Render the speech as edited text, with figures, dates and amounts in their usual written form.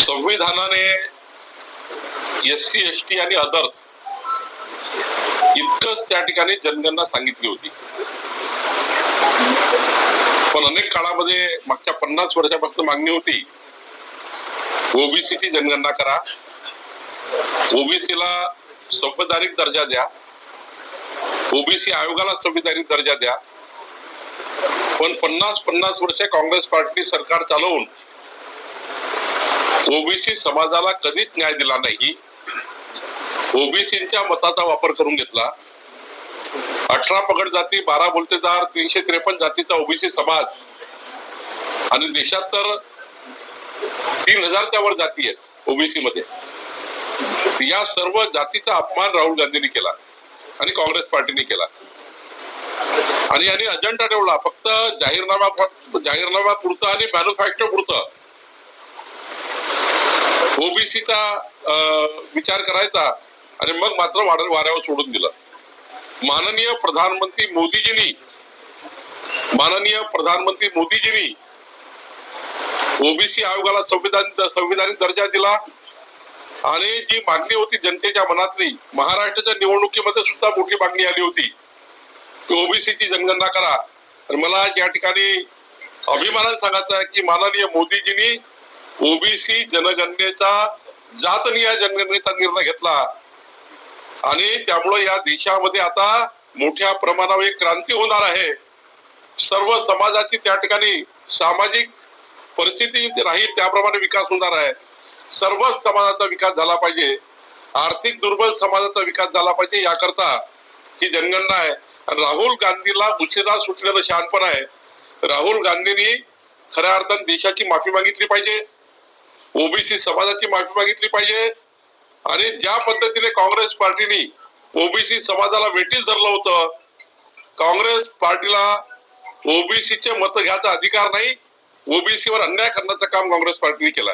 संविधानाने SC ST आणि others इतकंच त्या ठिकाणी जनगणना सांगितली होती. पण अनेक काळामध्ये मागच्या 50 वर्षापासून मागणी होती ओबीसीची जनगणना करा, ओबीसीला संवैधानिक दर्जा द्या, ओबीसी आयोगाला संवैधानिक दर्जा द्या. पण 50 वर्षे काँग्रेस पार्टी सरकार चालवून ओबीसी समाजाला कधीच न्याय दिला नाही. ओबीसीच्या मताचा वापर करून घेतला. 18 पगड जाती, 12 बोलतेदार, 353 जातीचा ओबीसी समाज आणि देशात तर 3000च्या वर जाती आहेत ओबीसी मध्ये. या सर्व जातीचा अपमान राहुल गांधींनी केला आणि काँग्रेस पार्टीने केला आणि यांनी अजेंडा ठेवला फक्त जाहीरनामा पुरतं आणि मॅन्युफॅक्चर पुरतं ओबीसीचा विचार करायचा आणि मग मात्र वाऱ्यावर सोडून दिलं. माननीय प्रधानमंत्री मोदीजींनी ओबीसी आयोगाला संविधानिक दर्जा दिला आणि जी मागणी होती जनतेच्या मनातली, महाराष्ट्राच्या निवडणुकीमध्ये सुद्धा मोठी मागणी आली होती की ओबीसीची जनगणना करा. तर मला या ठिकाणी अभिमानाने सांगायचं आहे की माननीय मोदीजींनी ओबीसी जनगणनेचा जातनिहाय जनगणनेचा निर्णय घेतला आणि त्यामुळे या देशामध्ये आता मोठ्या प्रमाणावर एक क्रांती होणार आहे. सर्व समाजाची त्या ठिकाणी सामाजिक परिस्थिती राहील त्याप्रमाणे विकास होणार आहे. सर्वच समाजाचा विकास झाला पाहिजे, आर्थिक दुर्बल समाजाचा विकास झाला पाहिजे, याकरता ही जनगणना आहे. राहुल गांधीला उशिरा सुटलेलं शहाणपण आहे. राहुल गांधींनी खऱ्या अर्थाने देशाची माफी मागितली पाहिजे, ओबीसी समाजाची माफी मागितली पाहिजे आणि ज्या पद्धतीने काँग्रेस पार्टीने ओबीसी समाजाला वेठीस धरलं होतं, काँग्रेस पार्टीला ओबीसीचे मत घ्यायचा अधिकार नाही, ओबीसीवर अन्याय करण्याचं काम काँग्रेस पार्टीने केलं.